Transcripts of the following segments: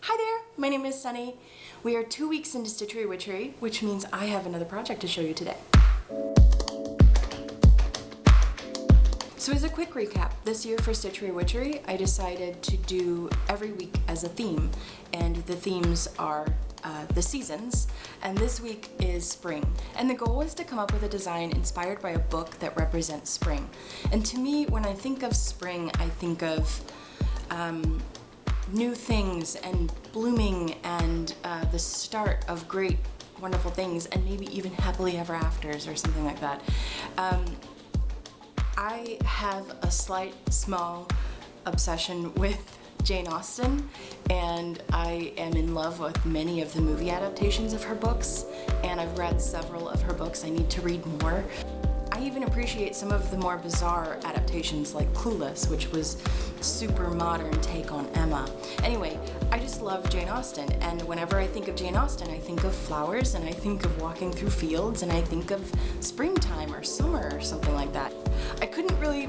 Hi there, my name is Sunny. We are 2 weeks into Stitchery Witchery, which means I have another project to show you today. So as a quick recap, this year for Stitchery Witchery, I decided to do every week as a theme, and the themes are the seasons, and this week is spring. And the goal was to come up with a design inspired by a book that represents spring. And to me, when I think of spring, I think of new things and blooming and the start of great, wonderful things, and maybe even happily ever afters or something like that. I have a small obsession with Jane Austen, and I am in love with many of the movie adaptations of her books, and I've read several of her books. I need to read more. I even appreciate some of the more bizarre adaptations like Clueless, which was a super modern take on Emma. Anyway, I just love Jane Austen, and whenever I think of Jane Austen, I think of flowers, and I think of walking through fields, and I think of springtime or summer or something like that. I couldn't really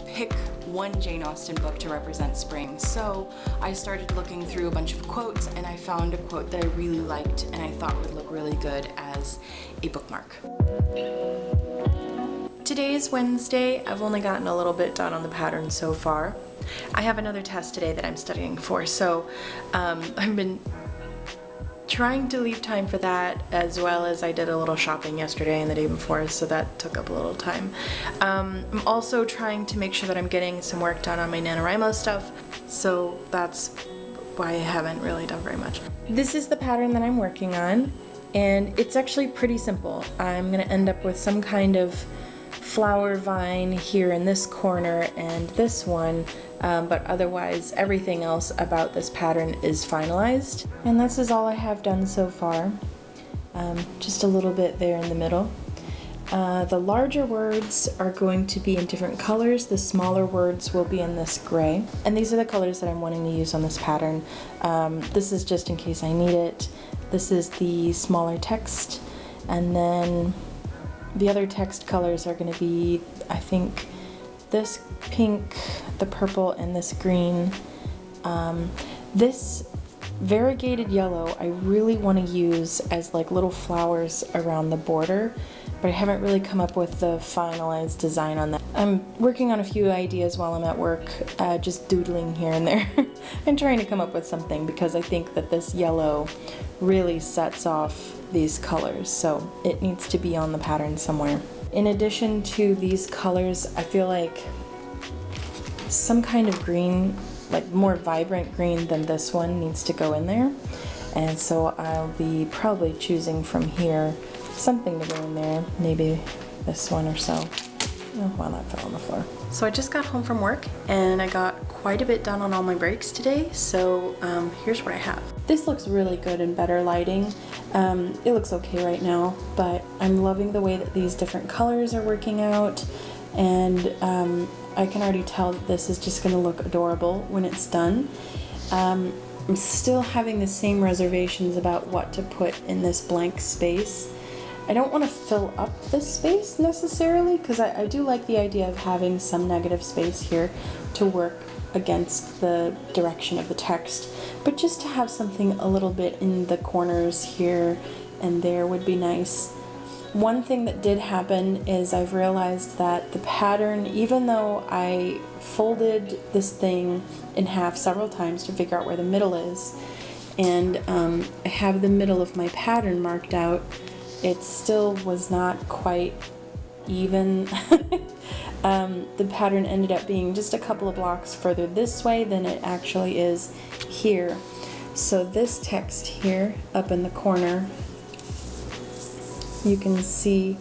pick one Jane Austen book to represent spring, so I started looking through a bunch of quotes, and I found a quote that I really liked and I thought would look really good as a bookmark. Today is Wednesday. I've only gotten a little bit done on the pattern so far. I have another test today that I'm studying for, so I've been trying to leave time for that, as well as I did a little shopping yesterday and the day before, so that took up a little time. I'm also trying to make sure that I'm getting some work done on my NaNoWriMo stuff, so that's why I haven't really done very much. This is the pattern that I'm working on, and it's actually pretty simple. I'm gonna end up with some kind of flower vine here in this corner and this one, but otherwise everything else about this pattern is finalized. And this is all I have done so far. Just a little bit there in the middle. The larger words are going to be in different colors. The smaller words will be in this gray. And these are the colors that I'm wanting to use on this pattern. This is just in case I need it. This is the smaller text, and then the other text colors are going to be, I think, this pink, the purple, and this green. This variegated yellow I really want to use as like little flowers around the border, but I haven't really come up with the finalized design on that. I'm working on a few ideas while I'm at work, just doodling here and there and trying to come up with something, because I think that this yellow really sets off these colors, so it needs to be on the pattern somewhere. In addition to these colors, I feel like some kind of green, like more vibrant green than this one, needs to go in there, and so I'll be probably choosing from here something to go in there, maybe this one or so. Oh, wow, that fell on the floor. So I just got home from work and I got quite a bit done on all my breaks today, so here's what I have. This looks really good in better lighting. It looks okay right now, but I'm loving the way that these different colors are working out, and I can already tell that this is just going to look adorable when it's done. I'm still having the same reservations about what to put in this blank space. I don't want to fill up this space necessarily, because I do like the idea of having some negative space here to work against the direction of the text, but just to have something a little bit in the corners here and there would be nice. One thing that did happen is I've realized that the pattern, even though I folded this thing in half several times to figure out where the middle is, and I have the middle of my pattern marked out, it still was not quite even. The pattern ended up being just a couple of blocks further this way than it actually is here. So this text here up in the corner, you can see,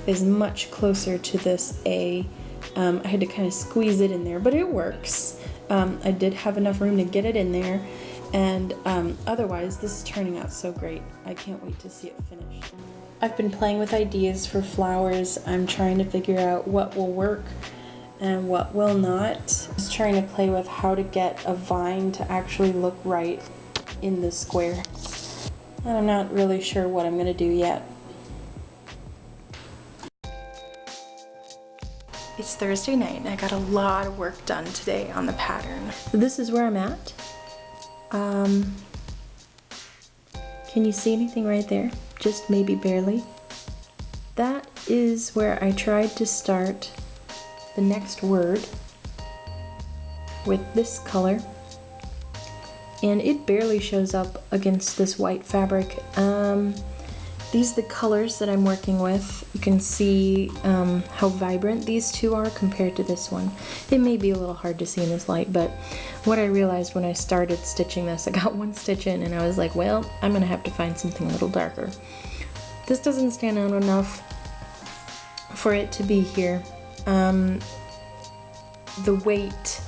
is much closer to this A. I had to kind of squeeze it in there, but it works. I did have enough room to get it in there, and otherwise this is turning out so great. I can't wait to see it finished. I've been playing with ideas for flowers. I'm trying to figure out what will work and what will not. Just trying to play with how to get a vine to actually look right in the square. And I'm not really sure what I'm gonna do yet. It's Thursday night and I got a lot of work done today on the pattern. This is where I'm at. Can you see anything right there? Just maybe barely. That is where I tried to start the next word with this color, and it barely shows up against this white fabric. These are the colors that I'm working with. You can see how vibrant these two are compared to this one. It may be a little hard to see in this light, but what I realized when I started stitching this, I got one stitch in and I was like, well, I'm gonna have to find something a little darker. This doesn't stand out enough for it to be here. The weight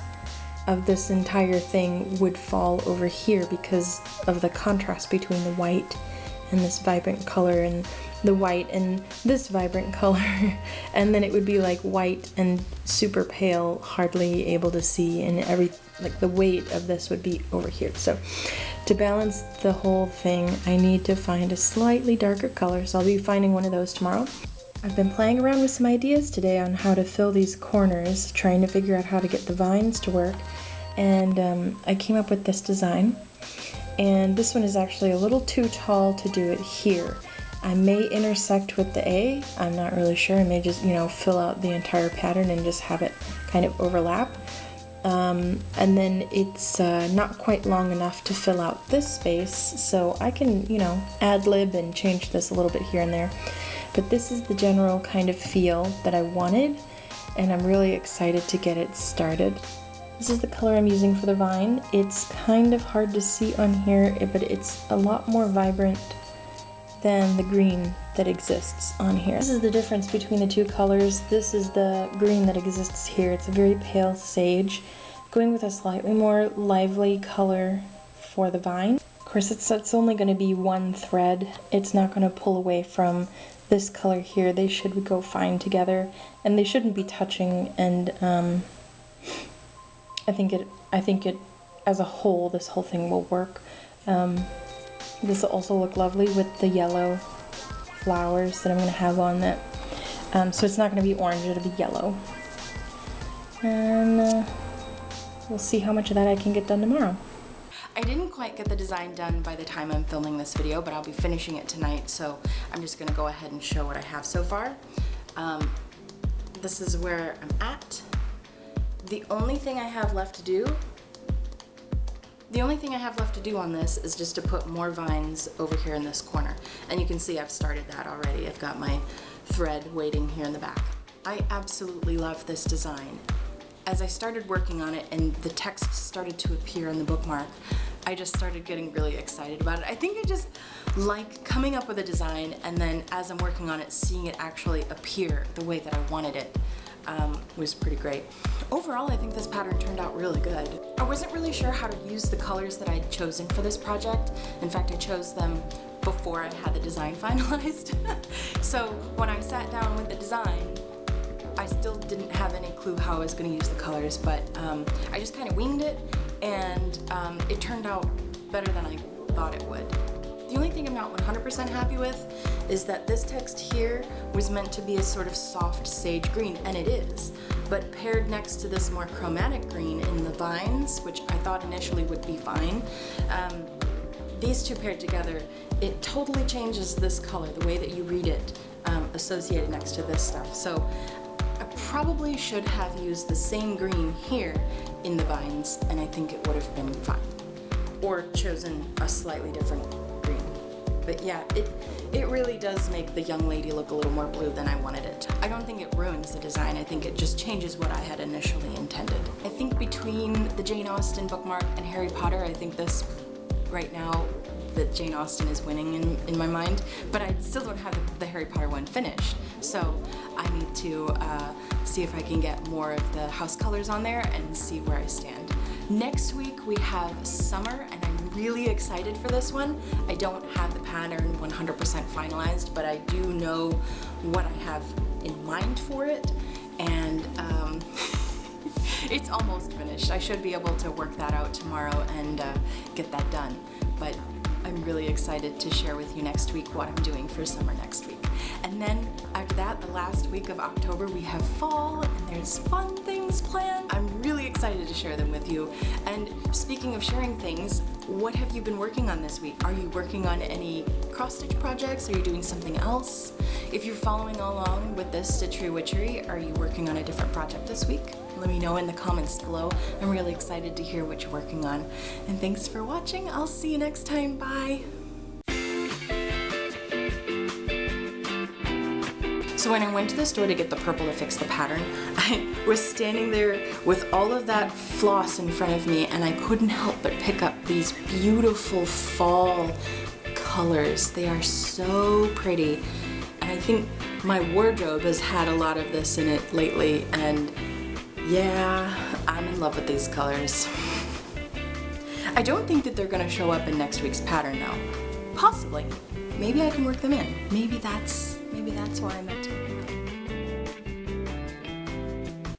of this entire thing would fall over here because of the contrast between the white and this vibrant color, and the white and this vibrant color, and then it would be like white and super pale, hardly able to see, and like the weight of this would be over here. So to balance the whole thing, I need to find a slightly darker color, so I'll be finding one of those tomorrow. I've been playing around with some ideas today on how to fill these corners, trying to figure out how to get the vines to work, and I came up with this design. And this one is actually a little too tall to do it here. I may intersect with the A, I'm not really sure. I may just, fill out the entire pattern and just have it kind of overlap. And then it's not quite long enough to fill out this space, so I can, ad-lib and change this a little bit here and there. But this is the general kind of feel that I wanted, and I'm really excited to get it started. This is the color I'm using for the vine. It's kind of hard to see on here, but it's a lot more vibrant than the green that exists on here. This is the difference between the two colors. This is the green that exists here. It's a very pale sage. Going with a slightly more lively color for the vine. Of course, it's only going to be one thread. It's not going to pull away from this color here. They should go fine together, and they shouldn't be touching, and I think it as a whole, this whole thing will work. This will also look lovely with the yellow flowers that I'm going to have on that. So it's not going to be orange, it'll be yellow. And we'll see how much of that I can get done tomorrow. I didn't quite get the design done by the time I'm filming this video, but I'll be finishing it tonight, so I'm just going to go ahead and show what I have so far. This is where I'm at. The only thing I have left to do on this is just to put more vines over here in this corner. And you can see I've started that already. I've got my thread waiting here in the back. I absolutely love this design. As I started working on it and the text started to appear in the bookmark, I just started getting really excited about it. I think I just like coming up with a design, and then as I'm working on it, seeing it actually appear the way that I wanted it. Was pretty great. Overall, I think this pattern turned out really good. I wasn't really sure how to use the colors that I'd chosen for this project. In fact, I chose them before I had the design finalized. So when I sat down with the design, I still didn't have any clue how I was going to use the colors, but I just kind of winged it, and it turned out better than I thought it would. The only thing I'm not 100% happy with is that this text here was meant to be a sort of soft sage green, and it is, but paired next to this more chromatic green in the vines, which I thought initially would be fine, these two paired together, it totally changes this color, the way that you read it, associated next to this stuff. So I probably should have used the same green here in the vines, and I think it would have been fine. Or chosen a slightly different green. But yeah, it really does make the young lady look a little more blue than I wanted it. I don't think it ruins the design, I think it just changes what I had initially intended. I think between the Jane Austen bookmark and Harry Potter, I think this, right now, that Jane Austen is winning in my mind, but I still don't have the Harry Potter one finished. So I need to see if I can get more of the house colors on there and see where I stand. Next week we have summer, and I'm really excited for this one. I don't have the pattern 100% finalized, but I do know what I have in mind for it, and it's almost finished. I should be able to work that out tomorrow and get that done. But I'm really excited to share with you next week what I'm doing for summer next week. And then after that, the last week of October, we have fall, and there's fun things planned. I'm really excited to share them with you. And speaking of sharing things, what have you been working on this week? Are you working on any cross-stitch projects? Are you doing something else? If you're following along with this Stitchery Witchery, are you working on a different project this week? Let me know in the comments below. I'm really excited to hear what you're working on. And thanks for watching. I'll see you next time. Bye. So when I went to the store to get the purple to fix the pattern, I was standing there with all of that floss in front of me, and I couldn't help but pick up these beautiful fall colors. They are so pretty. And I think my wardrobe has had a lot of this in it lately, and yeah, I'm in love with these colors. I don't think that they're gonna show up in next week's pattern though. Possibly. Maybe I can work them in. Maybe that's why I'm